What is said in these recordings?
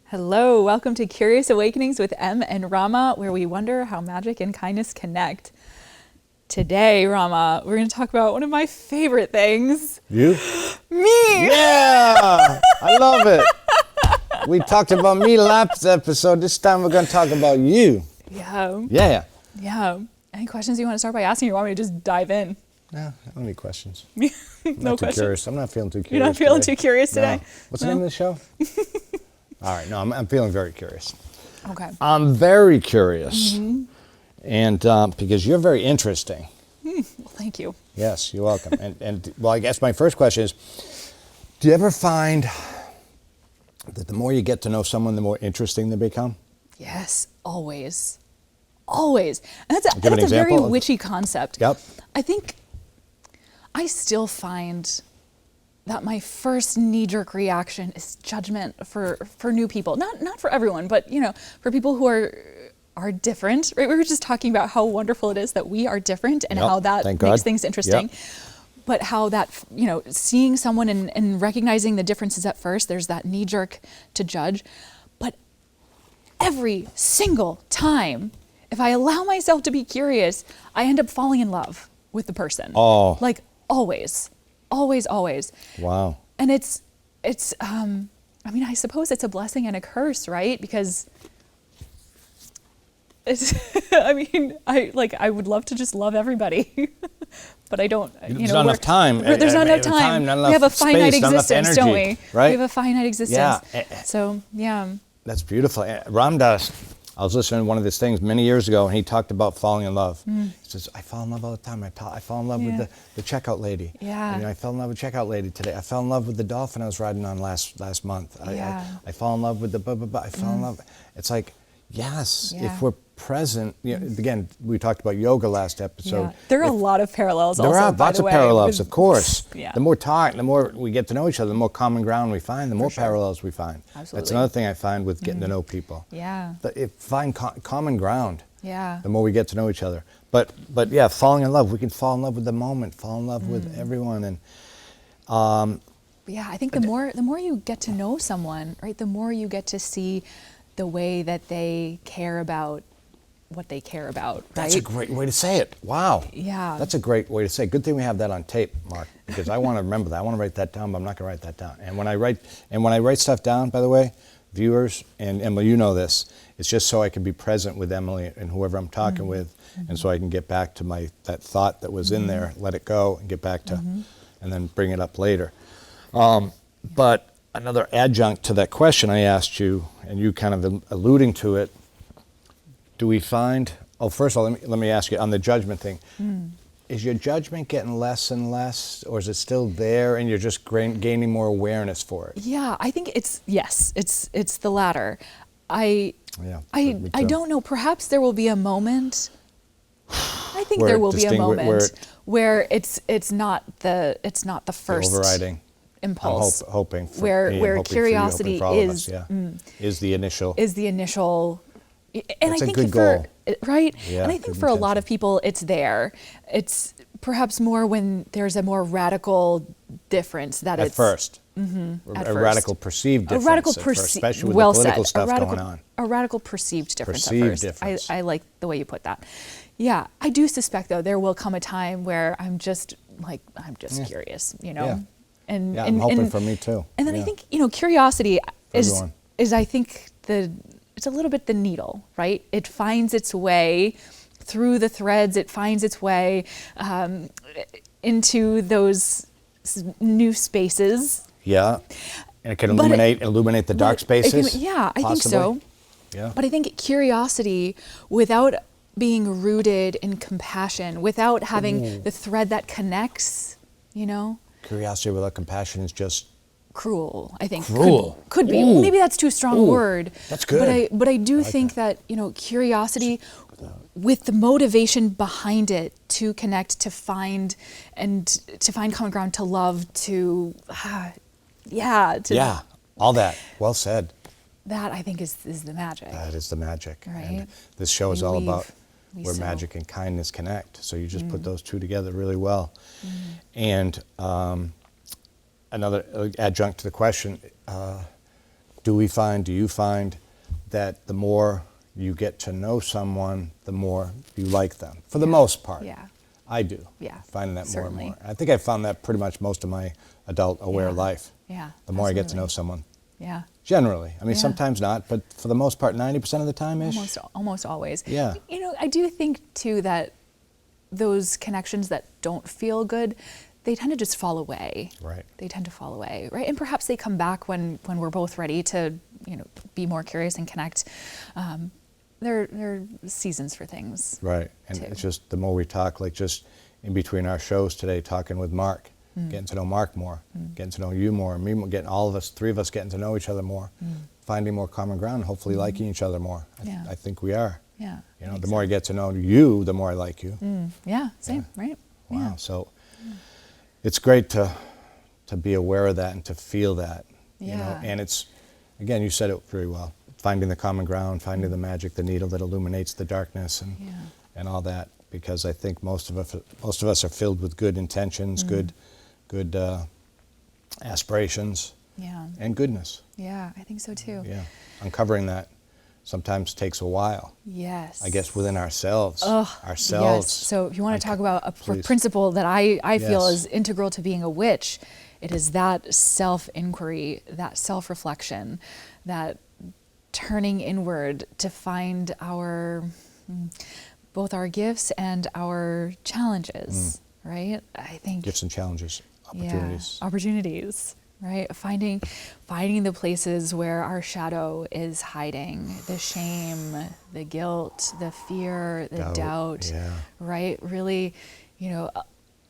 Hello, welcome to Curious Awakenings with Em and Rama, where we wonder how magic and kindness connect. Today, Rama, we're going to talk about one of my favorite things. You? Me! Yeah! I love it. We talked about me last episode. This time we're going to talk about you. Yeah. Yeah. Yeah. Any questions you want to start by asking, or you want me to just dive in? No, I don't need questions. No Not too questions. Curious. I'm not feeling too curious. You're not feeling today. too curious today? No. What's the name of the show? All right. No, I'm feeling very curious. Okay. I'm very curious. Mm-hmm. And because you're very interesting. Well, thank you. Yes, you're welcome. and well, I guess my first question is, do you ever find that the more you get to know someone, the more interesting they become? Yes, always. Always. And that's a very example witchy concept. Yep. I think I still find that my first knee-jerk reaction is judgment for new people. Not for everyone, but for people who are different. Right? We were just talking about how wonderful it is that we are different and how that makes things interesting. Yep. But how that, seeing someone and recognizing the differences at first, there's that knee-jerk to judge. But every single time, if I allow myself to be curious, I end up falling in love with the person. Oh. Like always. Always, always. Wow. And it's I suppose it's a blessing and a curse, right? Because it's, I would love to just love everybody, but I don't, There's not enough time. There's not enough time. Not enough we have a space, finite not enough existence, energy, don't we? Right? We have a finite existence. Yeah. So, yeah. That's beautiful. Ram Dass, I was listening to one of his things many years ago, and he talked about falling in love. He says, I fall in love all the time. I fall in love with the checkout lady. Yeah. I fell in love with checkout lady today. I fell in love with the dolphin I was riding on last month. I fall in love with the blah, blah, blah. I fell in love. It's like, yes, if we're present. Again, we talked about yoga last episode. Yeah. There are a lot of parallels there also, are lots of parallels, of course. Yeah. The more we get to know each other, the more common ground we find, the more parallels we find. Absolutely. That's another thing I find with getting to know people. Yeah. Find common ground. Yeah. The more we get to know each other. But yeah, falling in love. We can fall in love with the moment, fall in love with everyone, and yeah, I think the more you get to know someone, right, the more you get to see the way that they care about what they care about, right? That's a great way to say it. Wow. Yeah. That's a great way to say it. Good thing we have that on tape, Mark, because I want to remember that. I want to write that down, but I'm not going to write that down. And when I write stuff down, by the way, viewers, and Emily, you know this, it's just so I can be present with Emily and whoever I'm talking with, and so I can get back to that thought that was in there, let it go, and get back to, and then bring it up later. But another adjunct to that question I asked you, and you kind of alluding to it, do we find, first of all, let me ask you, on the judgment thing, is your judgment getting less and less, or is it still there and you're just gaining more awareness for it? Yeah, I think it's the latter. I don't know, perhaps there will be a moment, I think there will be a moment where it's not the first the overriding impulse. I'm hoping for where curiosity is the initial. And That's I think a good goal. Right? Yeah, and I think for a lot of people it's there. It's perhaps more when there's a more radical difference that at first. A radical perceived difference. A radical especially with the political stuff going on. A radical perceived difference Perceived at first. difference. I like the way you put that. Yeah, I do suspect though there will come a time where I'm just curious, Yeah. And I'm hoping for me too. And then I think, curiosity is I think it's a little bit the needle, right? It finds its way through the threads. It finds its way into those new spaces. Yeah, and it can illuminate the dark spaces. I think so. Yeah. But I think curiosity, without being rooted in compassion, without having the thread that connects, Curiosity without compassion is just cruel, I think. Cruel. Could be. Ooh. Maybe that's too strong a word. That's good. But I do think that, curiosity with the motivation behind it to connect, to find common ground, to love, all that. Well said. That I think is the magic. That is the magic. Right. And this show is all about where magic and kindness connect. So you just put those two together really well. And another adjunct to the question, do you find that the more you get to know someone, the more you like them? For the most part. Yeah. I do. Yeah. Finding that Certainly. more and more. I think I found that pretty much most of my adult aware life. Yeah. The more I get to know someone. Yeah. Generally. I mean, Yeah. sometimes not, but for the most part, 90% of the time-ish. Almost always. Yeah. You know, I do think too that those connections that don't feel good, they tend to just fall away. Right. They tend to fall away, right? And perhaps they come back when we're both ready to, be more curious and connect. There are seasons for things. Right. And too. it's just the more we talk, like just in between our shows today, talking with Mark, getting to know Mark more, getting to know you more, me more, getting all of us, three of us getting to know each other more, finding more common ground, hopefully liking each other more. Yeah. I think we are. Yeah. The more I get to know you, the more I like you. Yeah, same, right? Wow. Yeah. So it's great to be aware of that and to feel that. Yeah. And it's, again, you said it very well. Finding the common ground, finding the magic, the needle that illuminates the darkness, and all that. Because I think most of us are filled with good intentions, good aspirations, and goodness. Yeah, I think so too. Yeah, uncovering that sometimes takes a while. Yes. I guess within ourselves. Yes. So if you want to talk about a please. principle that I feel Yes. is integral to being a witch, it is that self-inquiry, that self-reflection, that turning inward to find both our gifts and our challenges, right? I think Gifts and challenges, opportunities. Yeah, opportunities, right? Finding the places where our shadow is hiding, the shame, the guilt, the fear, the doubt, right? Really,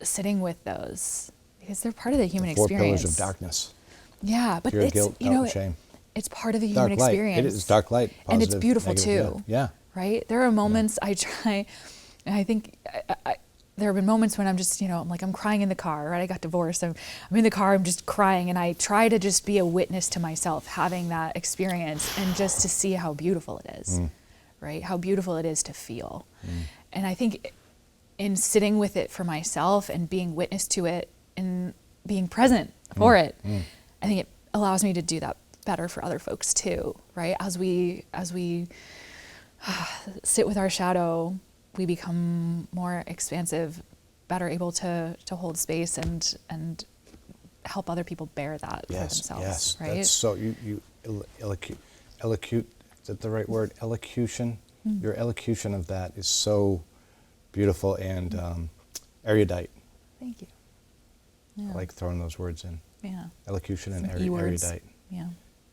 sitting with those because they're part of the human The four experience. pillars of darkness. Yeah, but Fear, it's guilt, doubt, and shame. It's part of the Dark human light. experience. It is dark light. Positive, and it's beautiful negative, too. Yeah. Right? There are moments I try, and I think there have been moments when I'm just, I'm crying in the car, right? I got divorced. I'm in the car, I'm just crying, and I try to just be a witness to myself having that experience and just to see how beautiful it is, right? How beautiful it is to feel. And I think in sitting with it for myself and being witness to it and being present for it, I think it allows me to do that better for other folks too, right? As we sit with our shadow, we become more expansive, better able to hold space and help other people bear that for themselves. Yes, right? that's so you elocute. Is that the right word? Elocution. Your elocution of that is so beautiful and erudite. Thank you. Yeah. I like throwing those words in. Yeah. Elocution and Some E-words. erudite. Yeah.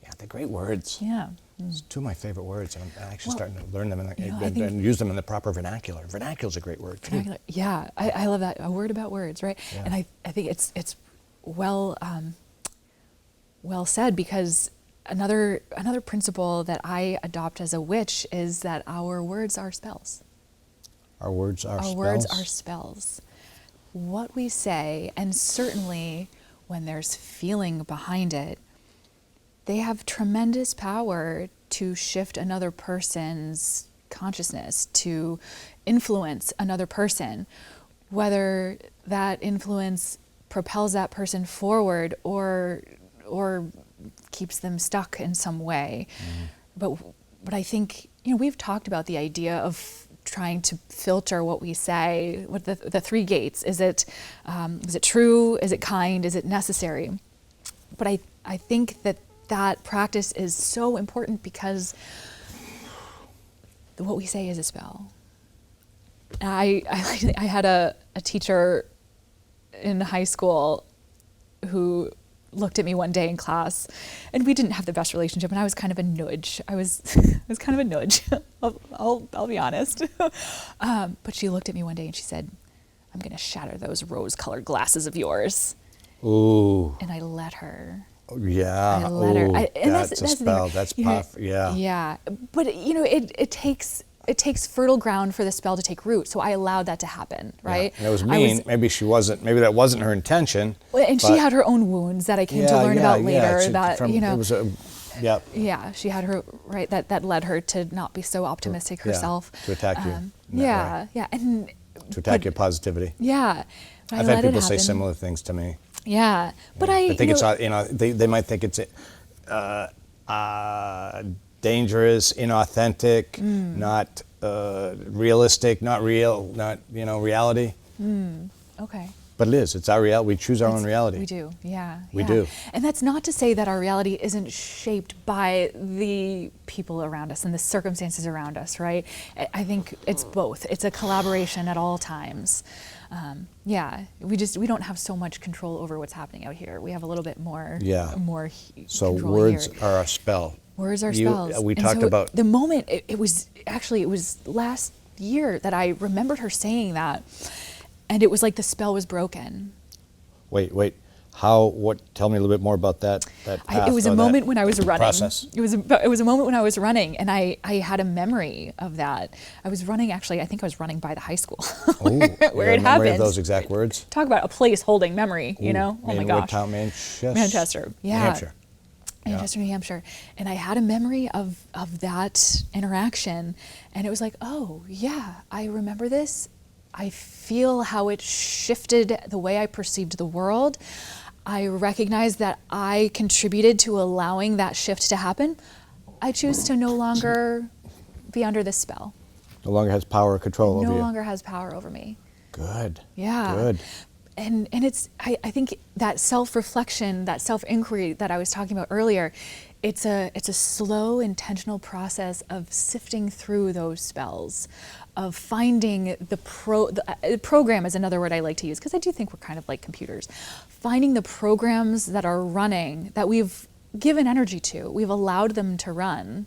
Yeah, they're great words. Yeah. It's two of my favorite words, and I'm actually Well, starting to learn them I think- and use them in the proper vernacular. Vernacular is a great word, too. Yeah, I love that. A word about words, right? Yeah. And I think it's well said, because another principle that I adopt as a witch is that our words are spells. Our words are spells. Our words are spells. What we say, and certainly when there's feeling behind it, they have tremendous power to shift another person's consciousness, to influence another person, whether that influence propels that person forward or keeps them stuck in some way. But I think, we've talked about the idea of trying to filter what we say, what the three gates. Is it true? Is it kind? Is it necessary? But I think that practice is so important because what we say is a spell. I had a teacher in high school who looked at me one day in class, and we didn't have the best relationship, and I was kind of a nudge. I was kind of a nudge. I'll be honest. But she looked at me one day and she said, "I'm going to shatter those rose-colored glasses of yours." Ooh. And I let her. Yeah. I let her. And that's a spell. That's powerful. Yeah. Yeah. But it takes fertile ground for the spell to take root. So I allowed that to happen, right? Yeah. And it was mean. Maybe that wasn't her intention. And she had her own wounds that I came to learn about later. It Yep. Yeah, she had her, right, that led her to not be so optimistic herself. To attack you. in that Yeah, way. yeah. And To attack but- your positivity. Yeah. But I I've let had it people say happen. similar things to me. Yeah. But I I think you know, it's, they might think it's dangerous, inauthentic, not realistic, not real, not, reality. okay. But it is. It's our reality. We choose our own reality. We do, yeah. We yeah. do. And that's not to say that our reality isn't shaped by the people around us and the circumstances around us, right? I think it's both. It's a collaboration at all times. Yeah, we don't have so much control over what's happening out here. We have a little bit more. Yeah. More. So control words here. are a spell. Words are spells. We And talked so about. the moment. It was last year that I remembered her saying that, and it was like the spell was broken. Wait. What? Tell me a little bit more about that. Path It was a or that moment when I was running. Process. It was a moment when I was running, and I had a memory of that. I was running, actually. I think I was running by the high school Ooh, you where have it a memory happened. of those exact words. Talk about a place holding memory. You know? Oh my What gosh. town? Manchester. Manchester. Yeah. New Hampshire. Manchester, New Hampshire. And I had a memory of that interaction, and it was like, oh yeah, I remember this. I feel how it shifted the way I perceived the world. I recognize that I contributed to allowing that shift to happen. I choose to no longer be under this spell. No longer has power or control over No you. longer has power over me. Good. Yeah. Good. And it's, I think that self-reflection, that self-inquiry that I was talking about earlier, it's a slow, intentional process of sifting through those spells, of finding the program is another word I like to use, because I do think we're kind of like computers. Finding the programs that are running, that we've given energy to, we've allowed them to run,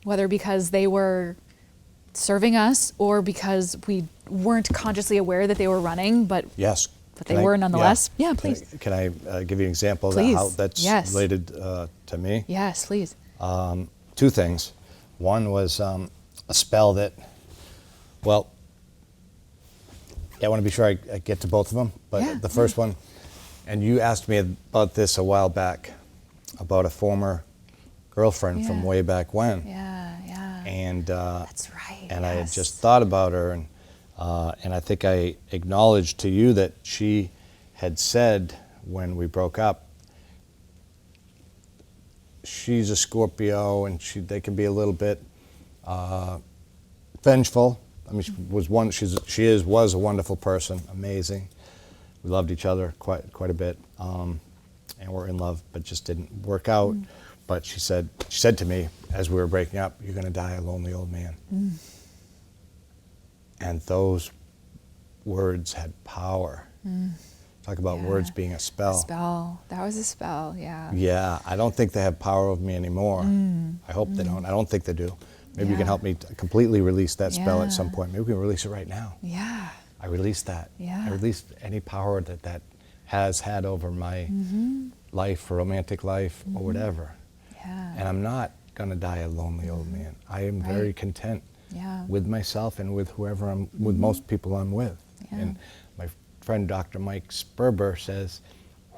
whether because they were serving us or because we weren't consciously aware that they were running, but Yes. But they were nonetheless. Yeah, please. Can I give you an example of Please. how that's Yes. related to me? Yes, please. Two things. One was a spell that, well, I want to be sure I get to both of them, but Yeah, the first one, and you asked me about this a while back, about a former girlfriend from Yeah. way back when. Yeah, yeah. And That's right. and I had yes. just thought about her, and I think I acknowledged to you that she had said when we broke up, she's a Scorpio, and they can be a little bit vengeful. I mean, was a wonderful person, amazing. We loved each other quite a bit, and we're in love, but just didn't work out. But she said to me as we were breaking up, "You're going to die a lonely old man." And those words had power. Talk about Yeah. words being a spell. A spell. That was a spell, yeah. Yeah, I don't think they have power over me anymore. I hope they don't. I don't think they do. Maybe you can Yeah. help me completely release that spell at some Yeah. point. Maybe we can release it right now. Yeah. I release that. Yeah. I release any power that has had over my life, or romantic life, or whatever. Yeah. And I'm not going to die a lonely old man. I am very Right. content Yeah. with myself and with whoever with most people I'm with. Yeah. And my friend Dr. Mike Sperber says,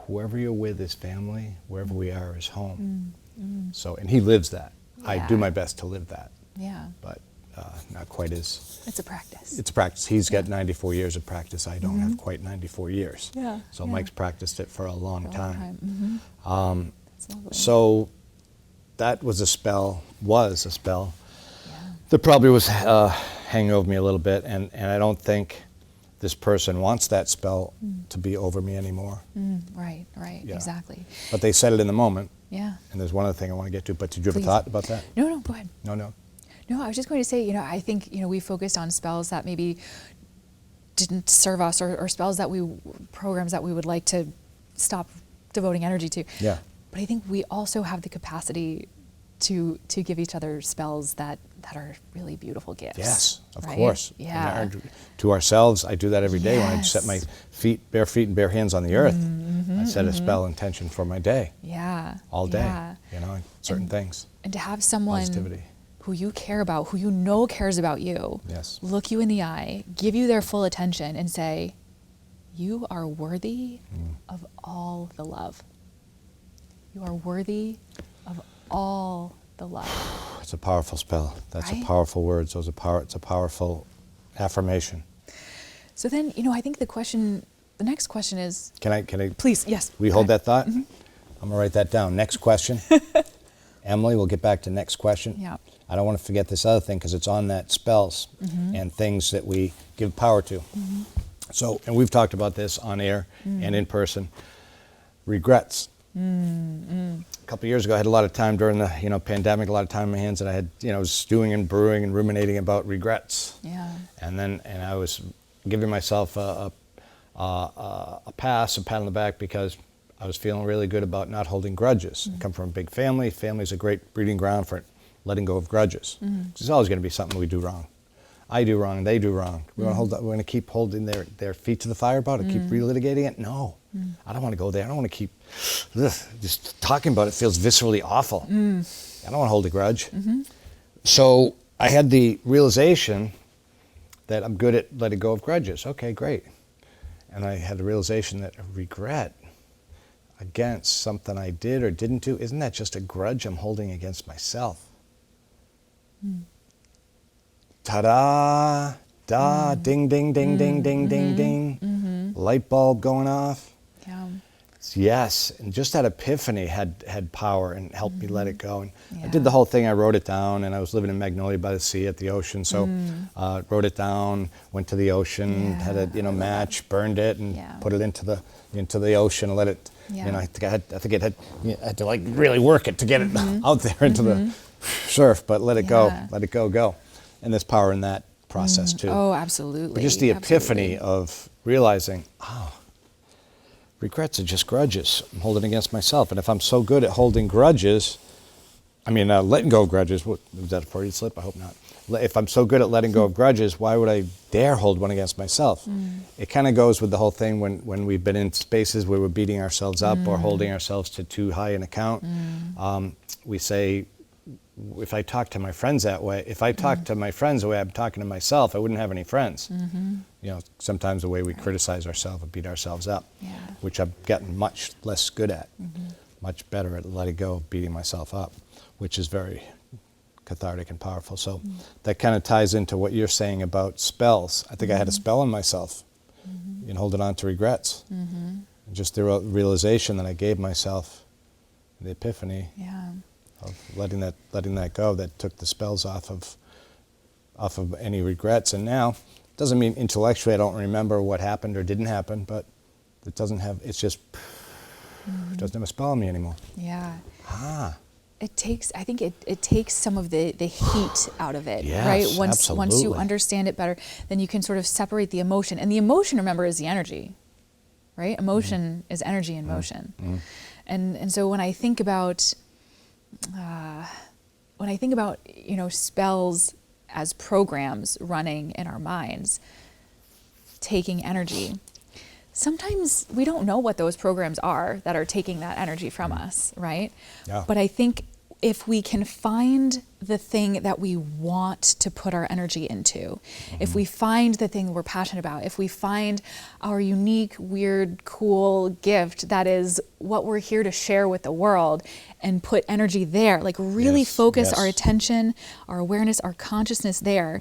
whoever you're with is family, wherever we are is home. So, and he lives that. I do Yeah. my best to live that, Yeah. but not quite as. It's a practice. It's a practice. He's got 94 years of practice. I don't have quite 94 years. Yeah, So yeah. Mike's practiced it for a long For a long time. That's lovely. So that was a spell. Yeah. That probably was hanging over me a little bit, and I don't think this person wants that spell to be over me anymore. Right, Yeah. exactly. But they said it in the moment, Yeah. and there's one other thing I want to get to, but did you have a Please. thought about that? No, go ahead. No. No, I was just going to say, I think, we focused on spells that maybe didn't serve us, or spells programs that we would like to stop devoting energy to. Yeah. But I think we also have the capacity to give each other spells that are really beautiful gifts. Yes, of right? course. Yeah. And to ourselves, I do that every day when I set my Yes. bare feet and bare hands on the earth. I set a spell intention for my day, Yeah. all day, Yeah. certain things. And to have someone Positivity. who you care about, who you know cares about you, Yes. look you in the eye, give you their full attention, and say, you are worthy of all the love. You are worthy of all the love. It's a powerful spell. That's Right? a powerful word. It's a powerful affirmation. So then, I think the next question is, Can I? please, yes. We go hold ahead. that thought? I'm gonna write that down. Next question. Emily, we'll get back to next question. Yeah. I don't want to forget this other thing because it's on that spells and things that we give power to. So, and we've talked about this on air and in person. Regrets. A couple of years ago, I had a lot of time during the pandemic, a lot of time on my hands that I had, was stewing and brewing and ruminating about regrets. Yeah. And I was giving myself a pass, a pat on the back, because I was feeling really good about not holding grudges. I come from a big family. Family's a great breeding ground for letting go of grudges. There's always going to be something we do wrong. I do wrong, they do wrong. We're going to keep holding their feet to the fire about it, keep relitigating it? No. I don't want to go there. I don't want to keep, just talking about it feels viscerally awful. I don't want to hold a grudge. So I had the realization that I'm good at letting go of grudges. Okay, great. And I had the realization that a regret against something I did or didn't do, isn't that just a grudge I'm holding against myself? Ta-da, ding, ding, ding, ding, ding, ding, ding. Light bulb going off. Yeah. Yes, and just that epiphany had power and helped me let it go. And I did the whole thing. I wrote it down, and I was living in Magnolia by the sea at the ocean, so wrote it down, went to the ocean, had a match, burned it, and put it into the ocean and let it. Yeah. I think it had to like really work it to get it out there into the surf, but let it go, go. And there's power in that process too. Oh, absolutely. But just the epiphany of realizing, regrets are just grudges I'm holding against myself. And if I'm so good at holding grudges, letting go of grudges, is that a Freudian slip? I hope not. If I'm so good at letting go of grudges, why would I dare hold one against myself? It kind of goes with the whole thing when we've been in spaces where we're beating ourselves up or holding ourselves to too high an account. We say, if I talk to my friends that way, if I talk to my friends the way I'm talking to myself, I wouldn't have any friends. Sometimes the way we criticize ourselves and beat ourselves up, which I've gotten much less good at, much better at letting go of beating myself up, which is very cathartic and powerful. So that kind of ties into what you're saying about spells. I think I had a spell on myself in holding on to regrets. And just the realization that I gave myself, the epiphany of letting that go, that took the spells off of any regrets. And now, it doesn't mean intellectually I don't remember what happened or didn't happen, but it doesn't have a spell on me anymore. Yeah. It takes some of the heat out of it, yes, right? Once you absolutely. understand it better, then you can sort of separate the emotion. And the emotion, remember, is the energy, right? Emotion is energy in motion. And so when I think about spells as programs running in our minds, taking energy, sometimes we don't know what those programs are that are taking that energy from us, right? Yeah. But I think if we can find the thing that we want to put our energy into, if we find the thing we're passionate about, if we find our unique, weird, cool gift that is what we're here to share with the world, and put energy there, like really focus our attention, our awareness, our consciousness there,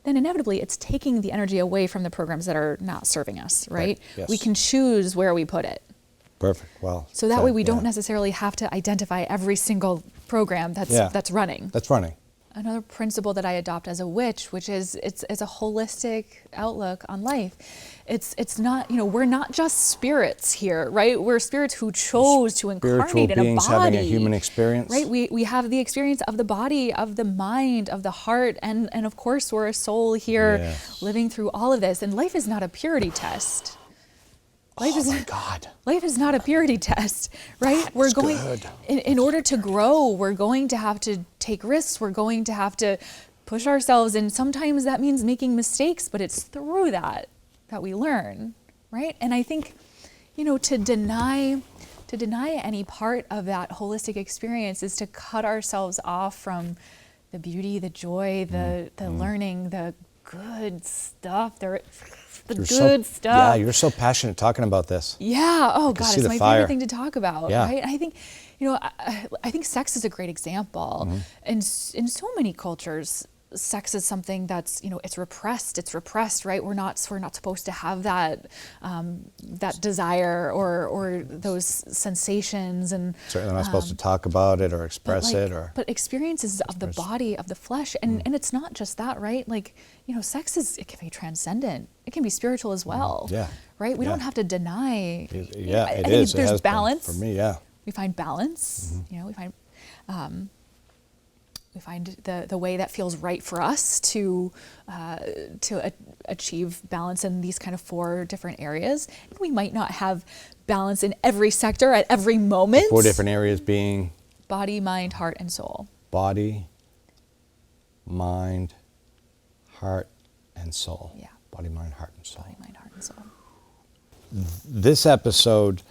then inevitably it's taking the energy away from the programs that are not serving us, right? Yes. We can choose where we put it. Perfect. Well, So that way we don't necessarily have to identify every single program that's running. That's running. Another principle that I adopt as a witch, which is it's a holistic outlook on life. It's not, we're not just spirits here, right? We're spirits who chose to incarnate in a body. Spiritual beings having a human experience. Right? We have the experience of the body, of the mind, of the heart, and of course we're a soul here living through all of this. And life is not a purity test. Life is not a purity test, right? We're going, in order to grow, we're going to have to take risks. We're going to have to push ourselves. And sometimes that means making mistakes, but it's through that we learn, right? And I think, to deny any part of that holistic experience is to cut ourselves off from the beauty, the joy, the learning, the good stuff. The You're good so, stuff. Yeah, you're so passionate talking about this. Yeah. Oh God, see it's the my fire. favorite thing to talk about. Yeah. Right. I think, I think sex is a great example. In so many cultures, sex is something that's, it's repressed, right? We're not supposed to have that desire or those sensations, and Certainly not supposed to talk about it or express it but experiences of the body, of the flesh, and it's not just that, right? Like, sex it can be transcendent, it can be spiritual as well. Yeah. Right? We Yeah. don't have to deny. Yeah, I it think is. It there's has been balance for me. Yeah. We find balance. We find the way that feels right for us to achieve balance in these kind of 4 different areas. And we might not have balance in every sector at every moment. The 4 different areas being body, mind, heart, and soul. body, mind, heart, and soul. Yeah. Body, mind, heart, and soul. Body, mind, heart, and soul. This episode,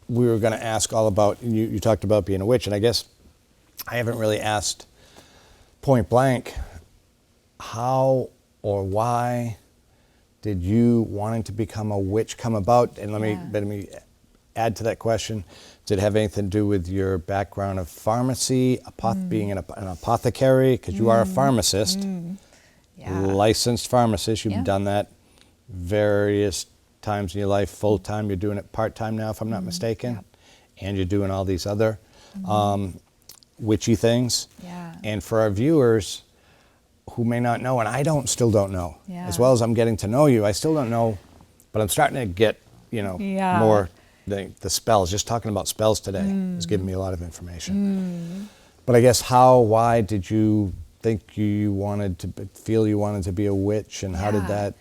we were going to ask all about, you talked about being a witch, and I guess I haven't really asked point blank, how or why did you wanting to become a witch come about? And let me add to that question. Did it have anything to do with your background of pharmacy, being an apothecary? Because you are a pharmacist, licensed pharmacist. You've done that various times in your life, full time. You're doing it part time now, if I'm not mistaken. And you're doing all these other witchy things. And for our viewers who may not know, and I still don't know, as well as I'm getting to know you, I still don't know, but I'm starting to get, more the spells. Just talking about spells today is giving me a lot of information. But I guess why did you think you wanted to be a witch, and how did that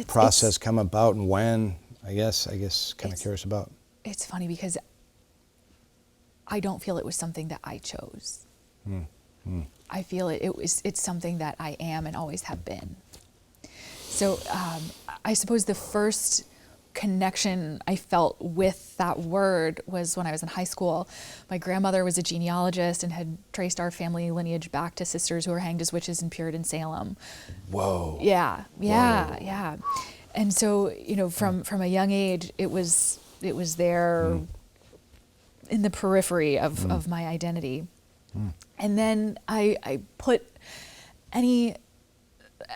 process come about, and when? I guess kind of curious about. It's funny because I don't feel it was something that I chose. I feel it's something that I am and always have been. So I suppose the first connection I felt with that word was when I was in high school. My grandmother was a genealogist and had traced our family lineage back to sisters who were hanged as witches in Puritan Salem. Whoa. Yeah. And so, from a young age, it was there in the periphery of my identity. And then I put any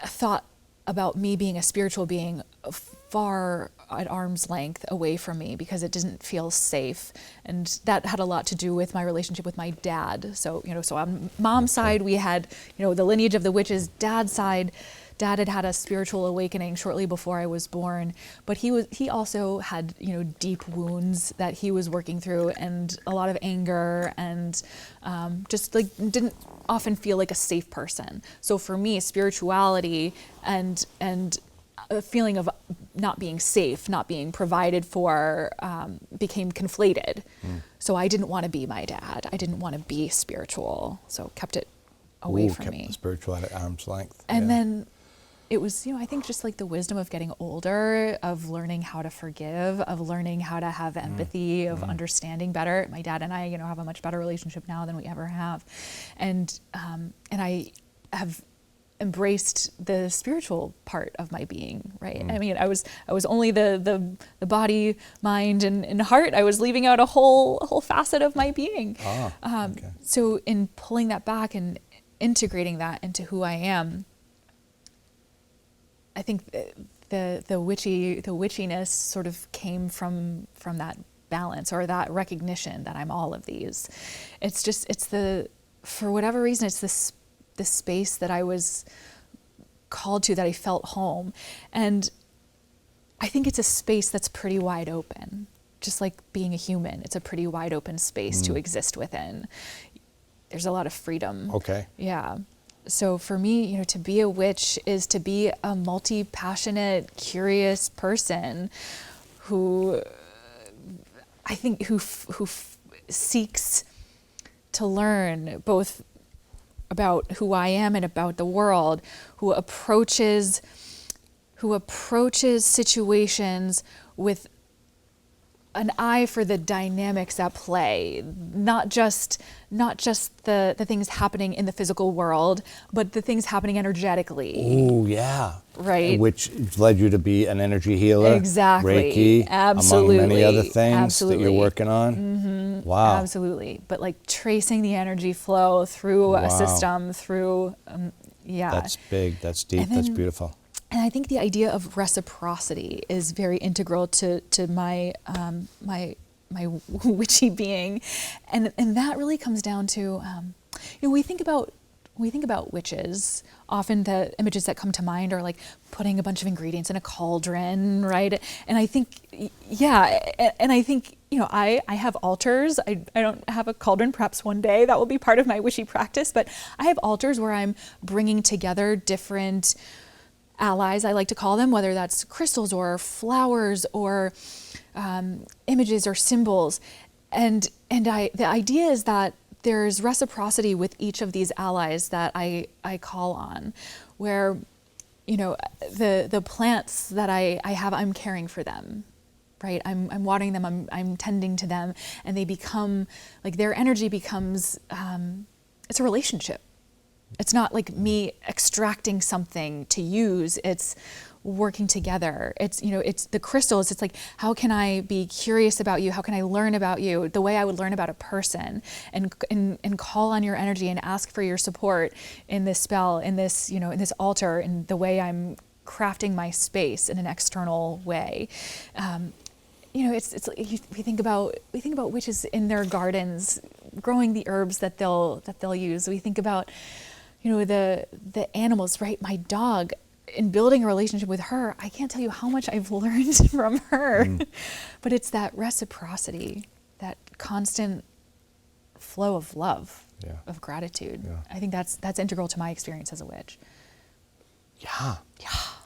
thought about me being a spiritual being far at arm's length away from me because it didn't feel safe. And that had a lot to do with my relationship with my dad. So, so on mom's side, we had, the lineage of the witches. Dad's side, Dad had a spiritual awakening shortly before I was born, but he also had, deep wounds that he was working through, and a lot of anger, and just didn't often feel like a safe person. So for me, spirituality and a feeling of not being safe, not being provided for, became conflated. So I didn't want to be my dad. I didn't want to be spiritual. So kept it away from me. Kept the spiritual at arm's length. And then it was, I think just like the wisdom of getting older, of learning how to forgive, of learning how to have empathy, of understanding better. My dad and I, have a much better relationship now than we ever have. And I have embraced the spiritual part of my being, right? I mean, I was only the body, mind, and heart. I was leaving out a whole facet of my being. So in pulling that back and integrating that into who I am, I think the witchiness sort of came from that balance, or that recognition that I'm all of these. For whatever reason, it's the space that I was called to, that I felt home. And I think it's a space that's pretty wide open. Just like being a human, it's a pretty wide open space to exist within. There's a lot of freedom. Okay. Yeah. So for me, to be a witch is to be a multi-passionate, curious person who I think who seeks to learn both about who I am and about the world, who approaches situations with an eye for the dynamics at play, not just the things happening in the physical world, but the things happening energetically. Oh, yeah. Right. Which led you to be an energy healer. Exactly. Reiki. Absolutely. Among many other things Absolutely. that you're working on. Mm-hmm. Wow. Absolutely. But like tracing the energy flow through Wow. a system, through, yeah. That's big. That's deep. That's beautiful. And I think the idea of reciprocity is very integral to my my witchy being, and that really comes down to we think about witches. Often the images that come to mind are like putting a bunch of ingredients in a cauldron, right? And I think I have altars. I don't have a cauldron. Perhaps one day that will be part of my witchy practice. But I have altars where I'm bringing together different allies, I like to call them, whether that's crystals or flowers or images or symbols. And the idea is that there's reciprocity with each of these allies that I call on, where, the plants that I have, I'm caring for them, right? I'm watering them, I'm tending to them, and they become, like their energy becomes, it's a relationship. It's not like me extracting something to use. It's working together. It's, it's the crystals. It's like, how can I be curious about you? How can I learn about you the way I would learn about a person, and call on your energy and ask for your support in this spell, in this, in this altar, in the way I'm crafting my space in an external way. It's we think about witches in their gardens, growing the herbs that they'll use. We think about, the animals, right? My dog, in building a relationship with her, I can't tell you how much I've learned from her. But it's that reciprocity, that constant flow of love, of gratitude. Yeah. I think that's integral to my experience as a witch. Yeah.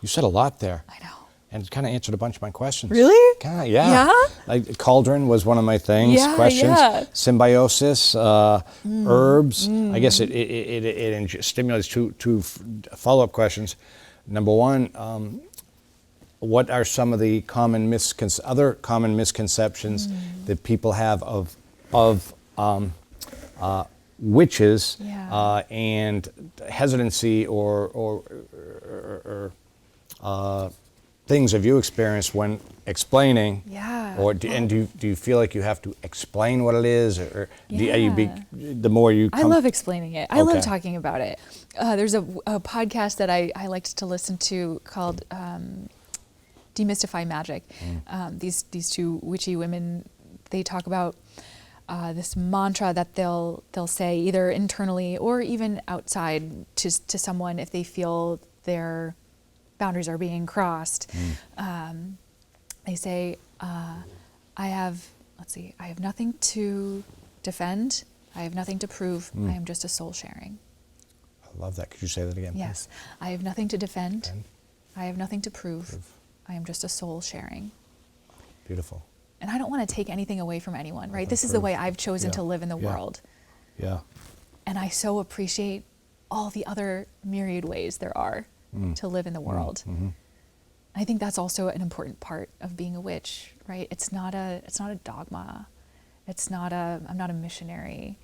You said a lot there. I know. And it kind of answered a bunch of my questions. Really? Kind of, yeah. Like cauldron was one of my things. Questions. Yeah. Symbiosis, herbs. I guess it stimulates two follow-up questions. Number one, what are some of the other common misconceptions that people have of witches, and hesitancy or things have you experienced when explaining? Or do you feel like you have to explain what it is, or the more you come? I love explaining it. I love talking about it. There's a podcast that I liked to listen to called Demystify Magic. These two witchy women, they talk about this mantra that they'll say either internally or even outside to someone if they feel their boundaries are being crossed. They say, I have nothing to defend, I have nothing to prove, I am just a soul sharing. I love that. Could you say that again? Yes. Please? I have nothing to defend, I have nothing to prove, I am just a soul sharing. Beautiful. And I don't want to take anything away from anyone, right? This is the way I've chosen to live in the world. Yeah. And I so appreciate all the other myriad ways there are to live in the world. I think that's also an important part of being a witch, right? It's not a dogma. I'm not a missionary,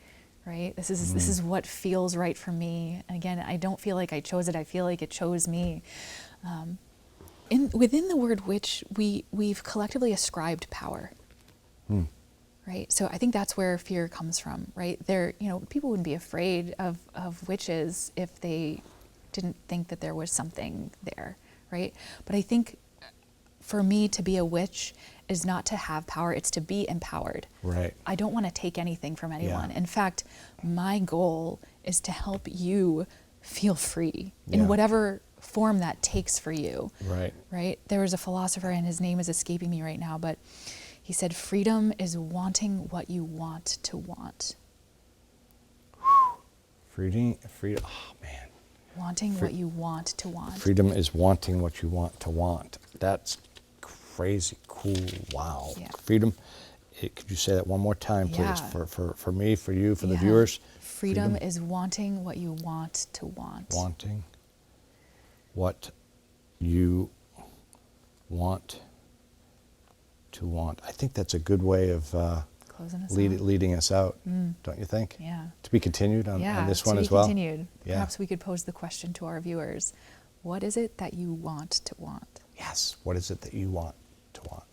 right? This is what feels right for me. And again, I don't feel like I chose it. I feel like it chose me. Within the word witch, we've collectively ascribed power, right? So I think that's where fear comes from, right? People wouldn't be afraid of witches if they didn't think that there was something there, right? But I think for me to be a witch is not to have power, it's to be empowered. Right. I don't want to take anything from anyone. In fact, my goal is to help you feel free in whatever form that takes for you. Right. Right? There was a philosopher, and his name is escaping me right now, but he said, freedom is wanting what you want to want. Freedom, oh man. Wanting what you want to want. Freedom is wanting what you want to want. That's crazy cool. Wow. Yeah. Freedom. Could you say that one more time, please, for me, for you, for the viewers? Freedom is wanting what you want to want. Wanting what you want to want. I think that's a good way of Closing us out. leading us out, don't you think? Yeah. To be continued on this one to be as well? Continued. Yeah. Perhaps we could pose the question to our viewers. What is it that you want to want? Yes. What is it that you want to want?